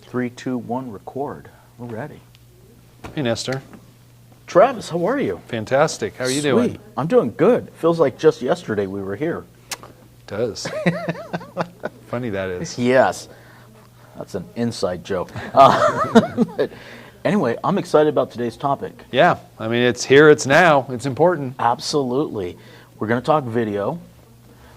3, 2, 1, record. We're ready. Hey, Nestor. Travis, how are you? Fantastic. How are you doing? I'm doing good. Feels like just yesterday we were here. It does. Funny that is. Yes. That's an inside joke. But anyway, I'm excited about today's topic. Yeah. I mean, it's here, it's now. It's important. Absolutely. We're going to talk video,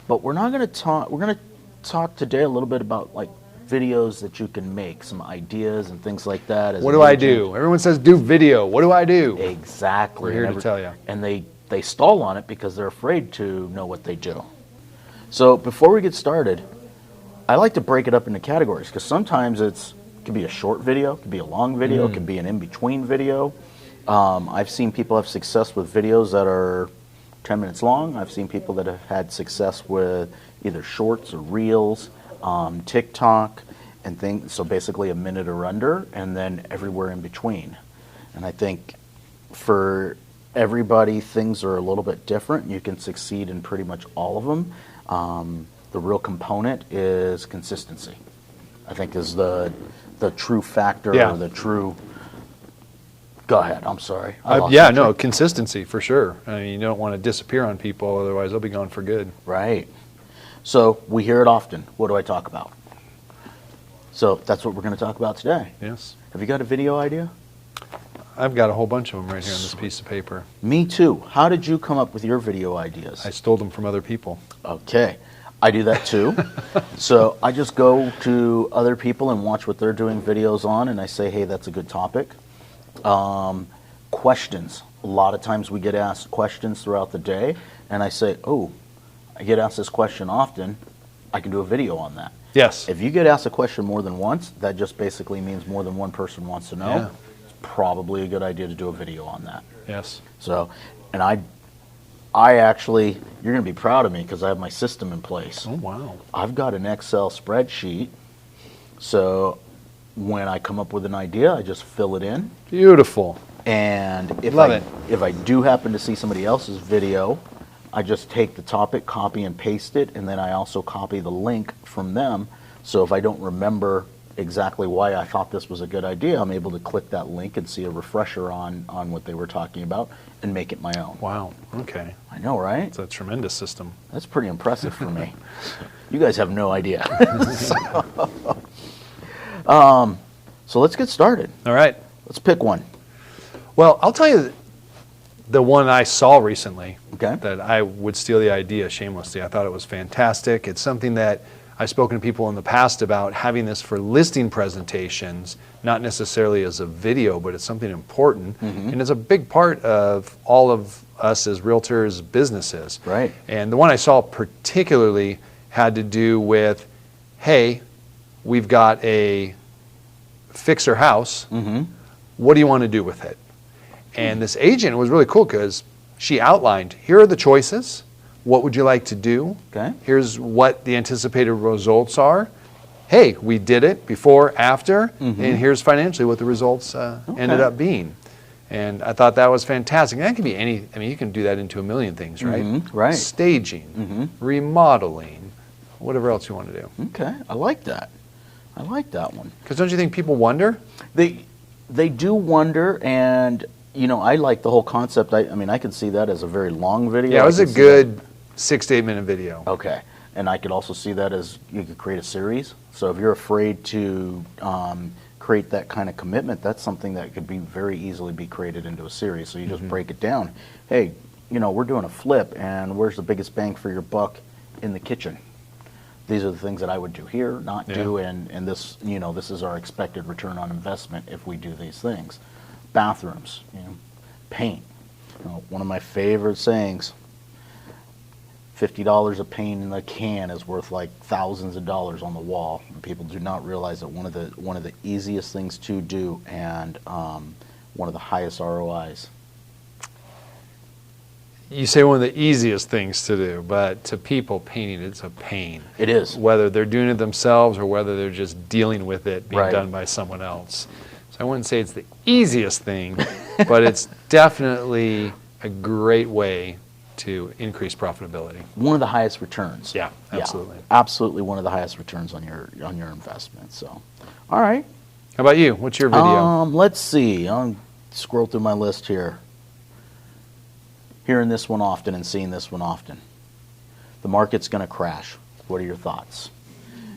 but we're not going to talk, we're going to talk today a little bit about like videos that you can make, some ideas and things like that. What do I do? Everyone says do video. What do I do? Exactly. We're here to tell you. And they stall on it because they're afraid to know what they do. So before we get started, I like to break it up into categories because sometimes it can be a short video, it can be a long video, it can be an in-between video. I've seen people have success with videos that are 10 minutes long. I've seen people that have had success with either shorts or reels, TikTok and things, so basically a minute or under, and then everywhere in between. And I think for everybody, things are a little bit different. You can succeed in pretty much all of them. The real component is consistency, I think, is the true factor, or the true... Go ahead, I'm sorry. Consistency for sure. I mean, you don't want to disappear on people, otherwise they'll be gone for good. Right. So we hear it often. What do I talk about? So that's what we're going to talk about today. Yes. Have you got a video idea? I've got a whole bunch of them right here on this piece of paper. Me too. How did you come up with your video ideas? I stole them from other people. Okay. I do that too. So I just go to other people and watch what they're doing videos on, and I say, hey, that's a good topic. Questions. A lot of times we get asked questions throughout the day, and I say, oh, I get asked this question often, I can do a video on that. Yes. If you get asked a question more than once, that just basically means more than one person wants to know. Yeah. It's probably a good idea to do a video on that. Yes. So, and I actually, you're going to be proud of me because I have my system in place. Oh, wow. I've got an Excel spreadsheet, so when I come up with an idea, I just fill it in. Beautiful. And if I do happen to see somebody else's video, I just take the topic, copy and paste it, and then I also copy the link from them. So if I don't remember exactly why I thought this was a good idea, I'm able to click that link and see a refresher on what they were talking about and make it my own. Wow. Okay. I know, right? It's a tremendous system. That's pretty impressive for me. You guys have no idea. So let's get started. All right. Let's pick one. Well, I'll tell you the one I saw recently, Okay. that I would steal the idea shamelessly. I thought it was fantastic. It's something that I've spoken to people in the past about, having this for listing presentations, not necessarily as a video, but it's something important. And it's a big part of all of us as realtors' businesses. Right. And the one I saw particularly had to do with, hey, we've got a fixer house. What do you want to do with it? And this agent was really cool because she outlined, here are the choices. What would you like to do? Okay. Here's what the anticipated results are. Hey, we did it before, after, and here's financially what the results ended up being. And I thought that was fantastic. And that can be you can do that into a million things, right? Right. Staging, remodeling, whatever else you want to do. Okay. I like that. I like that one. Because don't you think people wonder? They do wonder, and you know, I like the whole concept. I mean, I could see that as a very long video. Yeah, it was a good 6 to 8 minute video. Okay. And I could also see that as you could create a series. So if you're afraid to create that kind of commitment, that's something that could be very easily be created into a series. So you just break it down. Hey, you know, we're doing a flip, and where's the biggest bang for your buck in the kitchen? These are the things that I would do here, not do, and this, you know, this is our expected return on investment if we do these things. Bathrooms, you know, paint. You know, one of my favorite sayings, $50 of paint in a can is worth like thousands of dollars on the wall. And people do not realize that one of the easiest things to do, and one of the highest ROIs. You say one of the easiest things to do, but to people, painting, it's a pain. It is. Whether they're doing it themselves or whether they're just dealing with it being done by someone else. So I wouldn't say it's the easiest thing, but it's definitely a great way to increase profitability. One of the highest returns. Yeah, absolutely. Yeah, absolutely one of the highest returns on your investment. So, all right. How about you? What's your video? Let's see. I'll scroll through my list here. Hearing this one often and seeing this one often. The market's going to crash. What are your thoughts?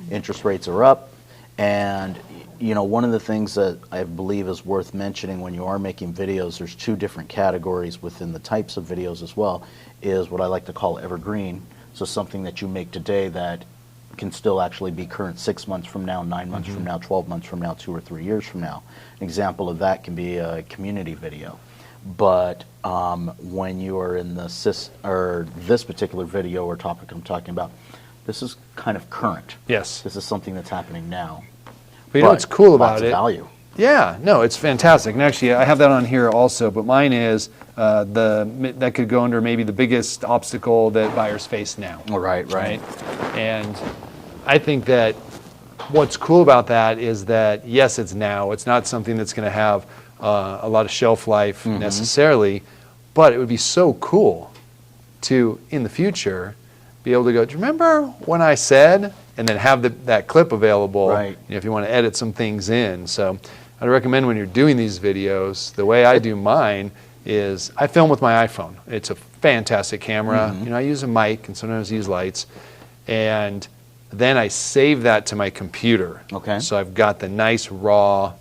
Interest rates are up, and one of the things that I believe is worth mentioning when you are making videos, there's two different categories within the types of videos as well, is what I like to call evergreen. So something that you make today that can still actually be current 6 months from now, 9 months from now, 12 months from now, 2 or 3 years from now. An example of that can be a community video. But when you are in this particular video or topic I'm talking about, this is kind of current. Yes. This is something that's happening now. But you know what's cool about lots it? of value. Yeah, no, it's fantastic. And actually, I have that on here also, but mine is that could go under maybe the biggest obstacle that buyers face now. Oh, right. And I think that what's cool about that is that, yes, it's now. It's not something that's going to have a lot of shelf life necessarily, but it would be so cool to, in the future, be able to go, do you remember when I said, and then have that clip available if you want to edit some things in. So I'd recommend when you're doing these videos, the way I do mine is I film with my iPhone. It's a fantastic camera. I use a mic and sometimes use lights. And then I save that to my computer. Okay. So I've got the nice, raw,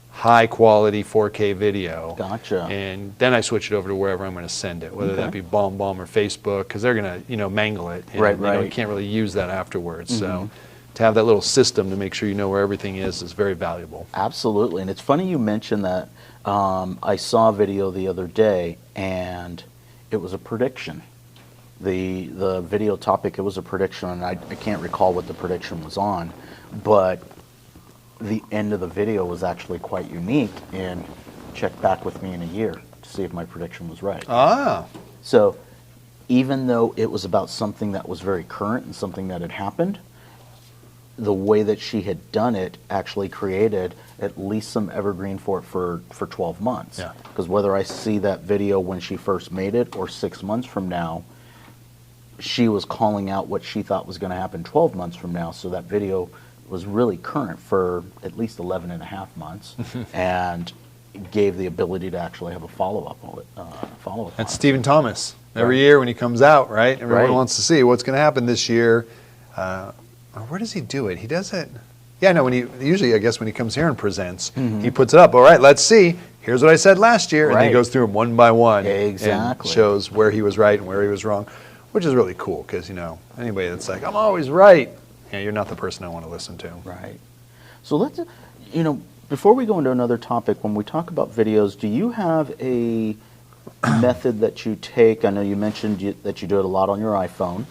high quality 4K video. Gotcha. And then I switch it over to wherever I'm going to send it, whether that be BombBomb or Facebook, because they're going to mangle it. And you can't really use that afterwards. So to have that little system to make sure you know where everything is very valuable. Absolutely. And it's funny you mentioned that. I saw a video the other day, and it was a prediction. The video topic, it was a prediction, and I can't recall what the prediction was on, but the end of the video was actually quite unique, and check back with me in a year to see if my prediction was right. So even though it was about something that was very current and something that had happened, the way that she had done it actually created at least some evergreen for 12 months. Yeah. Because whether I see that video when she first made it or 6 months from now, she was calling out what she thought was going to happen 12 months from now. So that video was really current for at least 11 and a half months and gave the ability to actually have a follow-up on it. That's Stephen Thomas. Every year when he comes out, right? Everyone wants to see what's going to happen this year. Where does he do it? He does it. Yeah, no, usually I guess when he comes here and presents, he puts it up. All right, let's see. Here's what I said last year. And then he goes through them one by one. Exactly. And shows where he was right and where he was wrong, which is really cool because, anybody that's like, I'm always right, you're not the person I want to listen to. Right. So let's, before we go into another topic, when we talk about videos, do you have a method that you take? I know you mentioned that you do it a lot on your iPhone.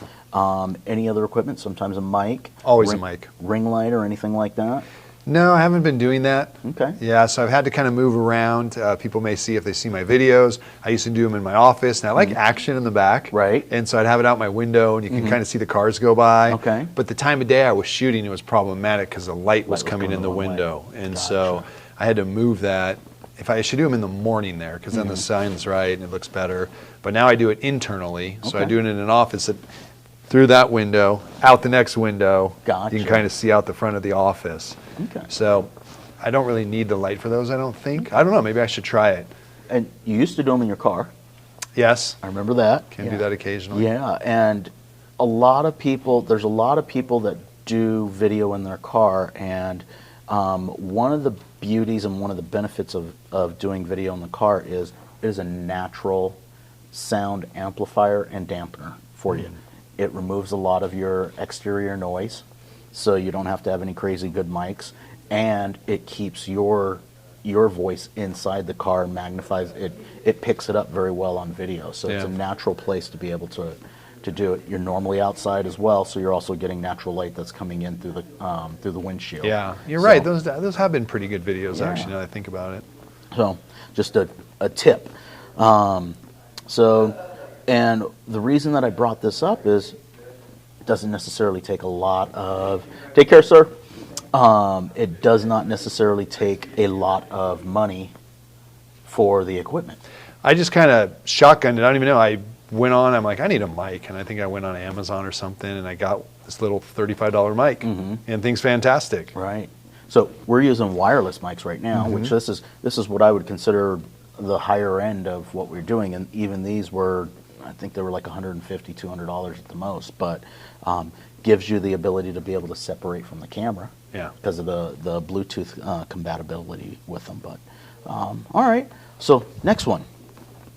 Any other equipment? Sometimes a mic? Always a mic. Ring light or anything like that? No, I haven't been doing that. Okay. Yeah, so I've had to kind of move around. People may see if they see my videos. I used to do them in my office, and I like action in the back. Right. And so I'd have it out my window, and you can kind of see the cars go by. Okay. But the time of day I was shooting, it was problematic because the light was coming in the window. And so I had to move that. I should do them in the morning there because then the sign's right and it looks better. But now I do it internally. So I do it in an office through that window, out the next window. Gotcha. You can kind of see out the front of the office. Okay. So I don't really need the light for those, I don't think. I don't know, maybe I should try it. And you used to do them in your car. Yes. I remember that. Can do that occasionally. Yeah, and there's a lot of people that do video in their car, and one of the beauties and one of the benefits of doing video in the car is it is a natural sound amplifier and dampener for you. It removes a lot of your exterior noise, so you don't have to have any crazy good mics, and it keeps your voice inside the car and magnifies it. It picks it up very well on video, so it's a natural place to be able to do it. You're normally outside as well, so you're also getting natural light that's coming in through the windshield. Yeah, you're right. Those have been pretty good videos, actually, now that I think about it. So, just a tip. And the reason that I brought this up is it doesn't necessarily take a lot of... Take care, sir. It does not necessarily take a lot of money for the equipment. I just kind of shotgunned it. I don't even know. I went on, I'm like, I need a mic. And I think I went on Amazon or something, and I got this little $35 mic. And things fantastic. Right. So we're using wireless mics right now, which this is what I would consider the higher end of what we're doing, and even these were, I think they were like $150, $200 at the most, but gives you the ability to be able to separate from the camera because of the Bluetooth compatibility with them. But all right, so next one,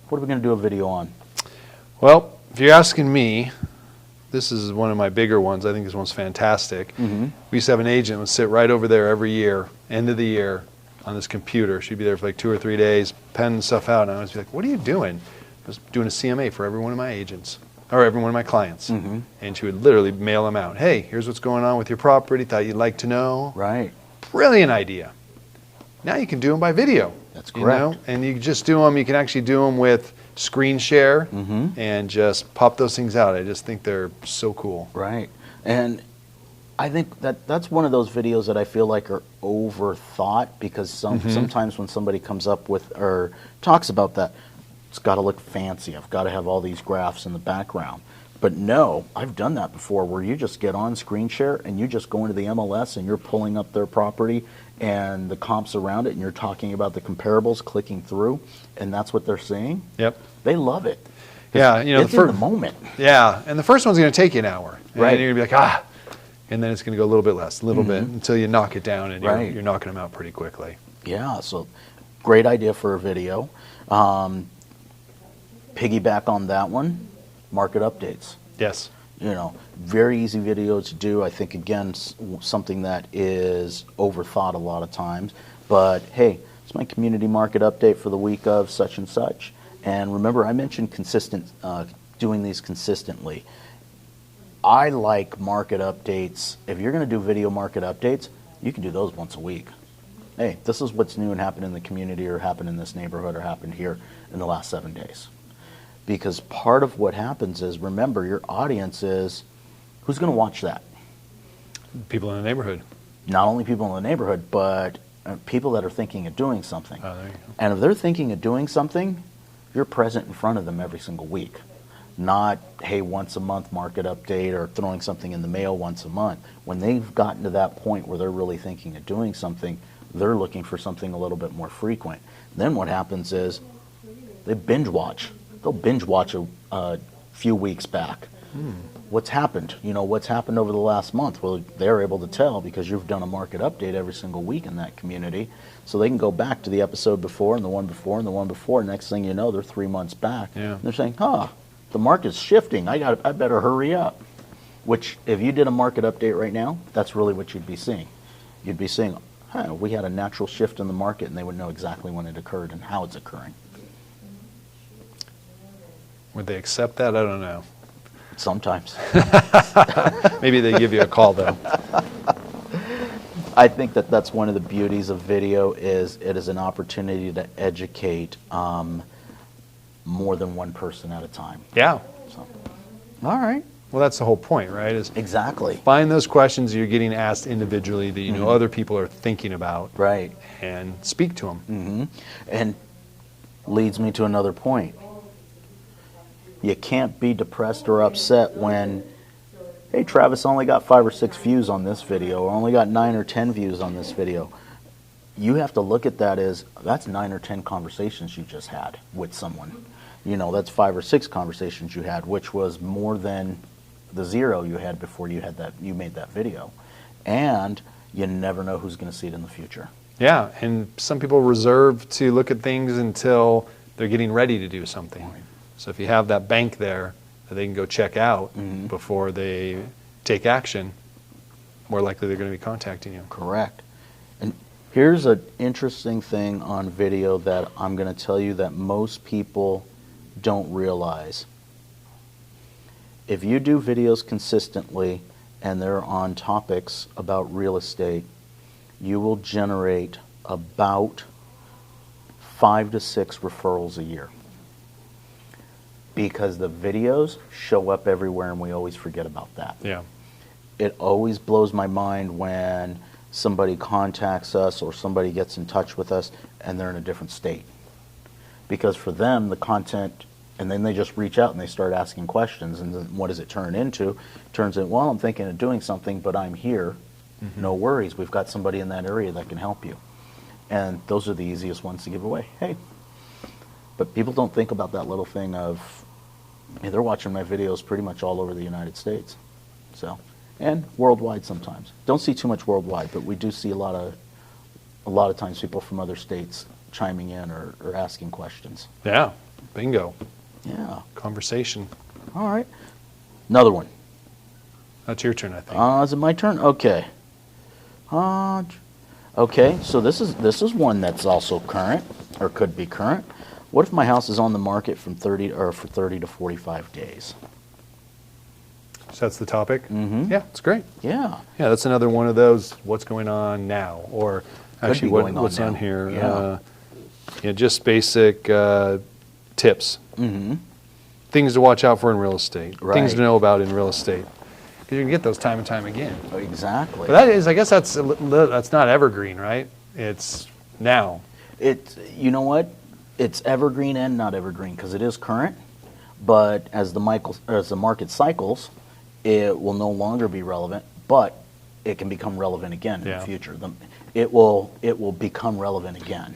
what are we going to do a video on? Well, if you're asking me, this is one of my bigger ones. I think this one's fantastic. We used to have an agent who would sit right over there every year, end of the year, on this computer. She'd be there for like 2 or 3 days, penning stuff out, and I was like, what are you doing? I was doing a CMA for every one of my agents, or every one of my clients. And she would literally mail them out. Hey, here's what's going on with your property. Thought you'd like to know. Right. Brilliant idea. Now you can do them by video. That's correct. You know? And you just do them, you can actually do them with screen share and just pop those things out. I just think they're so cool. Right. And I think that's one of those videos that I feel like are overthought, because sometimes when somebody comes up with or talks about that, it's got to look fancy. I've got to have all these graphs in the background. But no, I've done that before, where you just get on screen share and you just go into the MLS and you're pulling up their property and the comps around it, and you're talking about the comparables, clicking through, and that's what they're seeing. Yep. They love it. Yeah, you know, it's in the moment. Yeah, and the first one's going to take you an hour. And Right. then you're going to be like, and then it's going to go a little bit less, a little bit, until you knock it down, and you're knocking them out pretty quickly. Yeah, so great idea for a video. Piggyback on that one, market updates. Yes. You know, very easy video to do. I think, again, something that is overthought a lot of times. But hey, it's my community market update for the week of such and such. And remember, I mentioned doing these consistently. I like market updates. If you're going to do video market updates, you can do those once a week. Hey, this is what's new and happened in the community, or happened in this neighborhood, or happened here in the last 7 days. Because part of what happens is, remember, your audience is, who's going to watch that? People in the neighborhood. Not only people in the neighborhood, but people that are thinking of doing something. Oh, there you go. And if they're thinking of doing something, you're present in front of them every single week. Not, hey, once a month market update, or throwing something in the mail once a month. When they've gotten to that point where they're really thinking of doing something, they're looking for something a little bit more frequent. Then what happens is they binge watch. They'll binge watch a few weeks back. What's happened? You know, what's happened over the last month? Well, they're able to tell because you've done a market update every single week in that community. So they can go back to the episode before, and the one before, and the one before. Next thing you know, they're 3 months back. Yeah. And they're saying, the market's shifting. I better hurry up. Which, if you did a market update right now, that's really what you'd be seeing. You'd be seeing, we had a natural shift in the market, and they would know exactly when it occurred and how it's occurring. Would they accept that? I don't know. Sometimes. Maybe they give you a call, though. I think that's one of the beauties of video, is it is an opportunity to educate more than one person at a time. Yeah. So, all right. Well, that's the whole point, right? Is Exactly. find those questions you're getting asked individually that you know other people are thinking about. Right. And speak to them. And leads me to another point. You can't be depressed or upset when, hey, Travis only got 5 or 6 views on this video, or only got 9 or 10 views on this video. You have to look at that as, that's 9 or 10 conversations you just had with someone. You know, that's 5 or 6 conversations you had, which was more than the 0 you had before you made that video. And you never know who's going to see it in the future. Yeah, and some people reserve to look at things until they're getting ready to do something. Right. So if you have that bank there that they can go check out before they take action, more likely they're going to be contacting you. Correct. And here's an interesting thing on video that I'm going to tell you that most people don't realize. If you do videos consistently and they're on topics about real estate, you will generate about 5 to 6 referrals a year. Because the videos show up everywhere, and we always forget about that. Yeah. It always blows my mind when somebody contacts us or somebody gets in touch with us and they're in a different state. Because for them, the content, and then they just reach out and they start asking questions, and then what does it turn into? It turns into, well, I'm thinking of doing something, but I'm here. no worries. We've got somebody in that area that can help you. And those are the easiest ones to give away. Hey, but people don't think about that little thing of, hey, they're watching my videos pretty much all over the United States. So, and worldwide sometimes. Don't see too much worldwide, but we do see a lot of times people from other states chiming in or asking questions. Yeah, bingo. Yeah. Conversation. All right. Another one. That's your turn, I think. Is it my turn? Okay. Okay, so this is one that's also current, or could be current. What if my house is on the market for 30 to 45 days? So that's the topic? Mm-hmm. Yeah, it's great. Yeah. Yeah, that's another one of those, what's going on now? Or actually, what's on now. here? Yeah. Just basic tips. Mm-hmm. Things to watch out for in real estate. Right. Things to know about in real estate. Because you can get those time and time again. Exactly. But that is, I guess that's not evergreen, right? It's now. You know what? It's evergreen and not evergreen because it is current, but as the market cycles, it will no longer be relevant, but it can become relevant again in the future. It will become relevant again.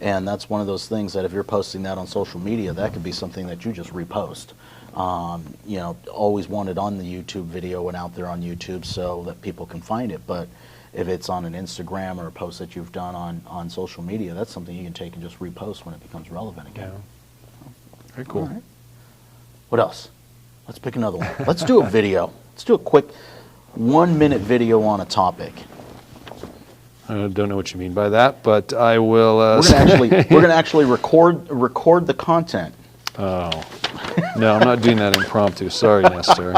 And that's one of those things that if you're posting that on social media, that could be something that you just repost. Always want it on the YouTube video and out there on YouTube so that people can find it. But if it's on an Instagram or a post that you've done on social media, that's something you can take and just repost when it becomes relevant again. Yeah. Very cool. All right. What else? Let's pick another one. Let's do a video. Let's do a quick 1-minute video on a topic. I don't know what you mean by that, but I will. We're gonna actually record the content. Oh, no, I'm not doing that impromptu. Sorry, Nestor.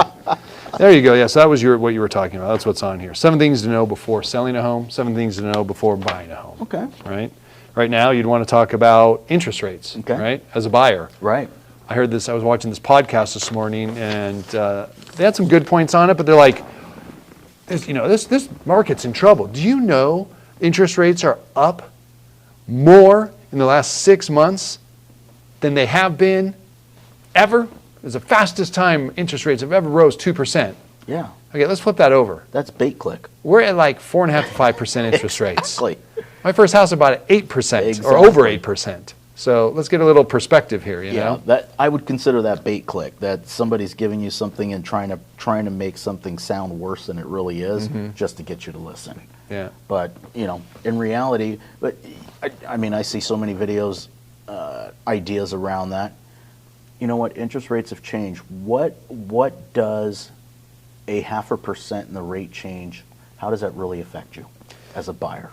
There you go. Yes, that was what you were talking about. That's what's on here. 7 things to know before selling a home. 7 things to know before buying a home. Okay. Right. Right now, you'd want to talk about interest rates. Okay. Right. As a buyer. Right. I heard this. I was watching this podcast this morning, and they had some good points on it. But they're like, this market's in trouble. Do you know interest rates are up more in the last 6 months than they have been ever? It's the fastest time interest rates have ever rose 2%. Yeah. Okay, let's flip that over. That's bait click. We're at like 4.5 to 5% interest rates. Exactly. My first house I bought at 8% or over 8%. So let's get a little perspective here, you know? That I would consider that bait click. That somebody's giving you something and trying to make something sound worse than it really is, just to get you to listen. Yeah. But in reality, I see so many videos, ideas around that. You know what? Interest rates have changed. What does a 0.5% in the rate change? How does that really affect you as a buyer?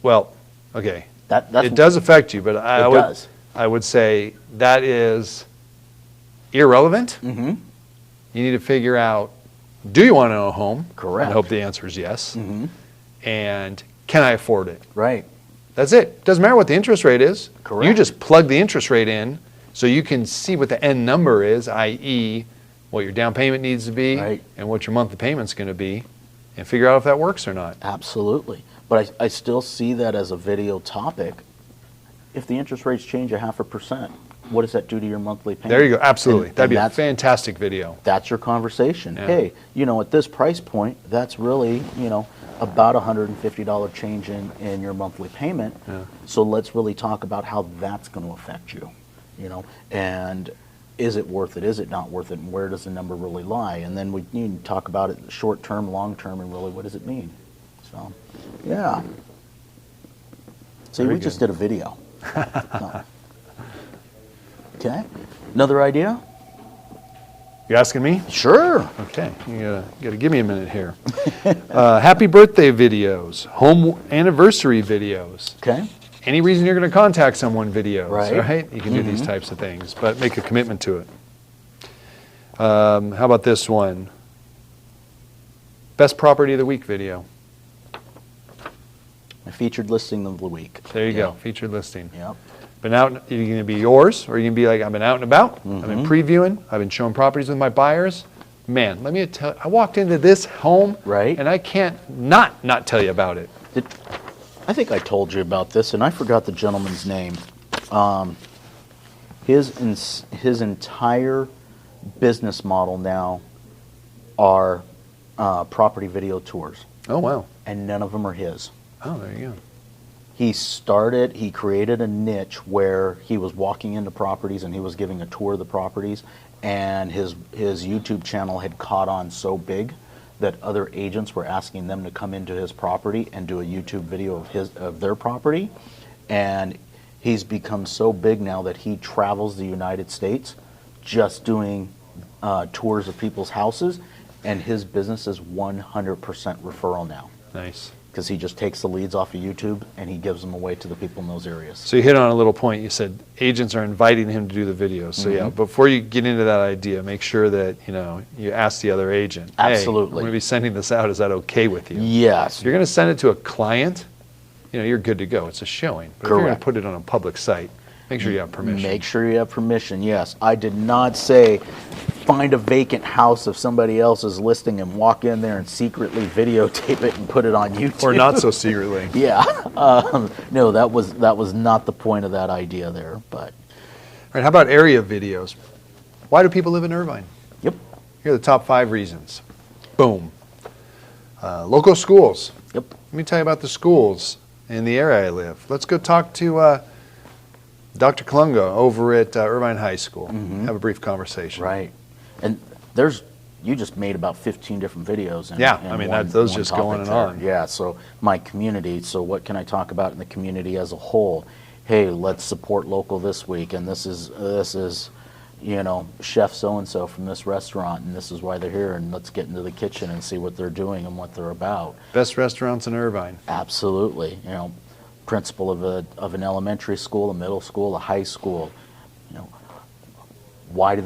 Well, okay. It does affect you, but I would say that is irrelevant. Mm-hmm. You need to figure out, do you want to own a home? Correct. I hope the answer is yes. Mm-hmm. And can I afford it? Right. That's it. Doesn't matter what the interest rate is. Correct. You just plug the interest rate in so you can see what the end number is, i.e. what your down payment needs to be and what your monthly payment's going to be, and figure out if that works or not. Absolutely. But I still see that as a video topic. If the interest rates change 0.5%, what does that do to your monthly payment? There you go. Absolutely. That'd be a fantastic video. That's your conversation. Yeah. Hey, at this price point, that's really, about $150 change in your monthly payment. Yeah. So let's really talk about how that's going to affect you, and is it worth it? Is it not worth it? And where does the number really lie? And then we need to talk about it short term, long term, and really what does it mean? So, yeah. See, we just did a video. Okay. Another idea? You asking me? Sure. Okay. You gotta give me a minute here. Happy birthday videos, home anniversary videos. Okay. Any reason you're going to contact someone videos, right? You can do these types of things, but make a commitment to it. How about this one? Best property of the week video. A featured listing of the week. There you go, featured listing. Yep. Been out, you're going to be yours, or you're going to be like, I've been out and about, I've been previewing, I've been showing properties with my buyers. Man, let me tell you, I walked into this home, and I can't not tell you about it. I think I told you about this, and I forgot the gentleman's name. His entire business model now are property video tours, Oh, wow. and none of them are his. Oh, there you go. He created a niche where he was walking into properties and he was giving a tour of the properties, and his YouTube channel had caught on so big that other agents were asking them to come into his property and do a YouTube video of their property. And he's become so big now that he travels the United States just doing tours of people's houses, and his business is 100% referral now. Nice. Because he just takes the leads off of YouTube and he gives them away to the people in those areas. So you hit on a little point. You said agents are inviting him to do the videos. So yeah, before you get into that idea, make sure that you ask the other agent. Absolutely. Hey, I'm going to be sending this out. Is that okay with you? Yes. If you're going to send it to a client, you're good to go. It's a showing. But if you're going Correct. to put it on a public site, make sure you have permission. Make sure you have permission, yes. I did not say find a vacant house of somebody else's listing and walk in there and secretly videotape it and put it on YouTube. Or not so secretly. Yeah. No, that was not the point of that idea there. But All right, how about area videos? Why do people live in Irvine? yep. Here are the top 5 reasons. Boom. Local schools. Yep. Let me tell you about the schools in the area I live. Let's go talk to Dr. Kalunga over at Irvine High School. Have a brief conversation. Right. And you just made about 15 different videos. Yeah, I mean, those just go on and on. Yeah, so my community, so what can I talk about in the community as a whole? Hey, let's support local this week, and this is chef so-and-so from this restaurant, and this is why they're here, and let's get into the kitchen and see what they're doing and what they're about. Best restaurants in Irvine. Absolutely. Principal of an elementary school, a middle school, a high school. Why do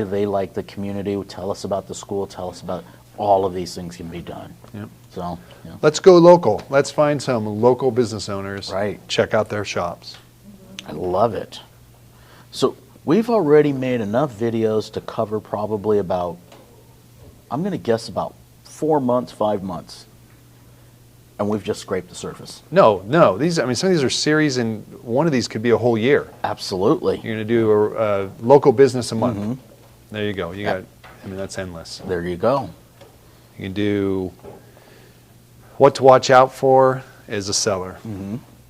they like the community? Tell us about the school. Tell us about all of these things can be done. Yep. So, Let's go local. Let's find some local business owners. Right. Check out their shops. I love it. So we've already made enough videos to cover probably about, I'm going to guess about 4 months, 5 months. And we've just scraped the surface. No. Some of these are series, and one of these could be a whole year. Absolutely. You're going to do a local business a month. There you go. That's endless. There you go. You can do what to watch out for as a seller,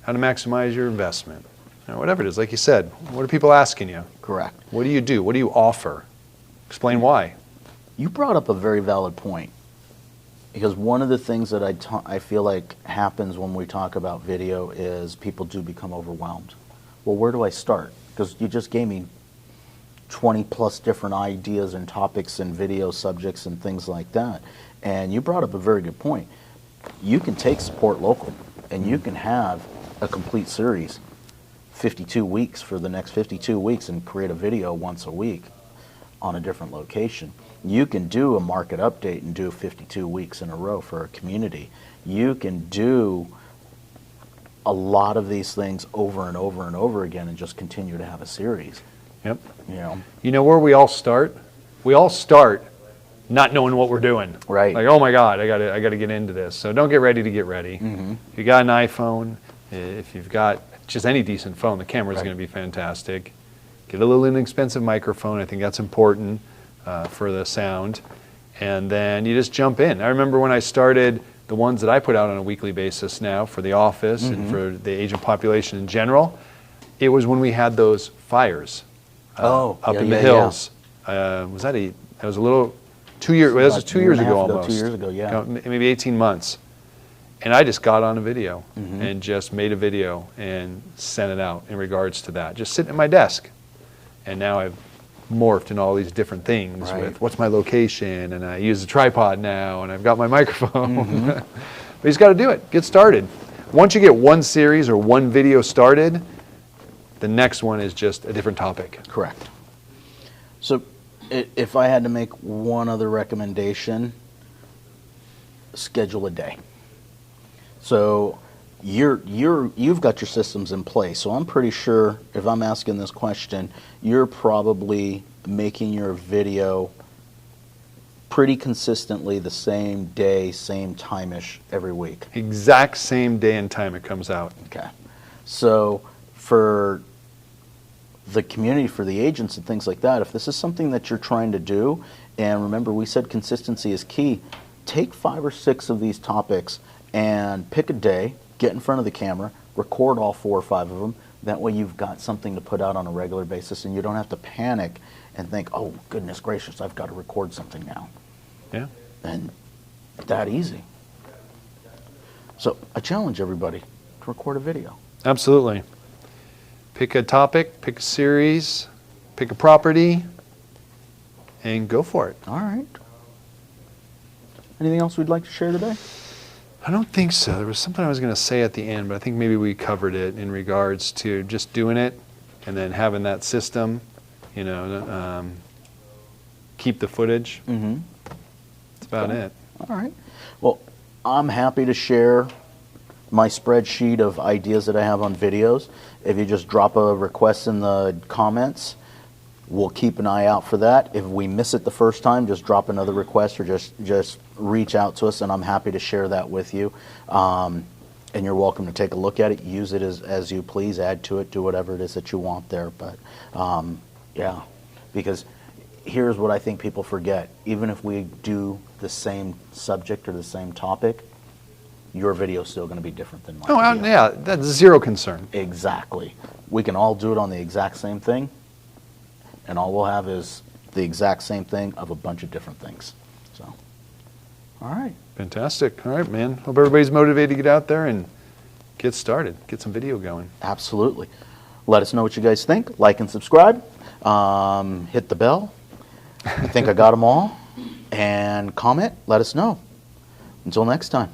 how to maximize your investment, whatever it is. Like you said, what are people asking you? Correct. What do you do? What do you offer? Explain why. You brought up a very valid point. Because one of the things that I feel like happens when we talk about video is people do become overwhelmed. Well, where do I start? Because you just gave me 20 plus different ideas and topics and video subjects and things like that. And you brought up a very good point. You can take support local and you can have a complete series, 52 weeks for the next 52 weeks, and create a video once a week on a different location. You can do a market update and do 52 weeks in a row for a community. You can do a lot of these things over and over and over again and just continue to have a series. Yep. You know where we all start? We all start not knowing what we're doing. Right. Like, oh my God, I gotta get into this. So don't get ready to get ready. If you got an iPhone, if you've got just any decent phone, the camera's going to be fantastic. Get a little inexpensive microphone. I think that's important for the sound. And then you just jump in. I remember when I started the ones that I put out on a weekly basis now for the office and for the agent population in general, it was when we had those fires up in the hills. That was a little 2 years, well, that was 2 years ago almost. 2 years ago, yeah. Maybe 18 months. And I just got on a video and just made a video and sent it out in regards to that. Just sitting at my desk. And now I've morphed in all these different things with what's my location, and I use a tripod now, and I've got my microphone. But you just got to do it. Get started. Once you get one series or one video started, the next one is just a different topic. Correct. So if I had to make one other recommendation, schedule a day. So you've got your systems in place. So I'm pretty sure if I'm asking this question, you're probably making your video pretty consistently the same day, same time-ish every week. Exact same day and time it comes out. Okay. So for the community, for the agents and things like that, if this is something that you're trying to do, and remember we said consistency is key, take 5 or 6 of these topics and pick a day, get in front of the camera, record all 4 or 5 of them. That way you've got something to put out on a regular basis, and you don't have to panic and think, oh, goodness gracious, I've got to record something now. Yeah. And that easy. So I challenge everybody to record a video. Absolutely. Pick a topic, pick a series, pick a property, and go for it. All right. Anything else we'd like to share today? I don't think so. There was something I was going to say at the end, but I think maybe we covered it in regards to just doing it and then having that system, keep the footage. Mm-hmm. That's about it. All right. Well, I'm happy to share my spreadsheet of ideas that I have on videos. If you just drop a request in the comments, we'll keep an eye out for that. If we miss it the first time, just drop another request or just reach out to us, and I'm happy to share that with you. And you're welcome to take a look at it, use it as you please, add to it, do whatever it is that you want there. But yeah, because here's what I think people forget. Even if we do the same subject or the same topic, your video is still going to be different than mine. Oh, yeah, that's zero concern. Exactly. We can all do it on the exact same thing, and all we'll have is the exact same thing of a bunch of different things. So, all right. Fantastic. All right, man. Hope everybody's motivated to get out there and get started, get some video going. Absolutely. Let us know what you guys think. Like and subscribe. Hit the bell. I think I got them all. And comment. Let us know. Until next time.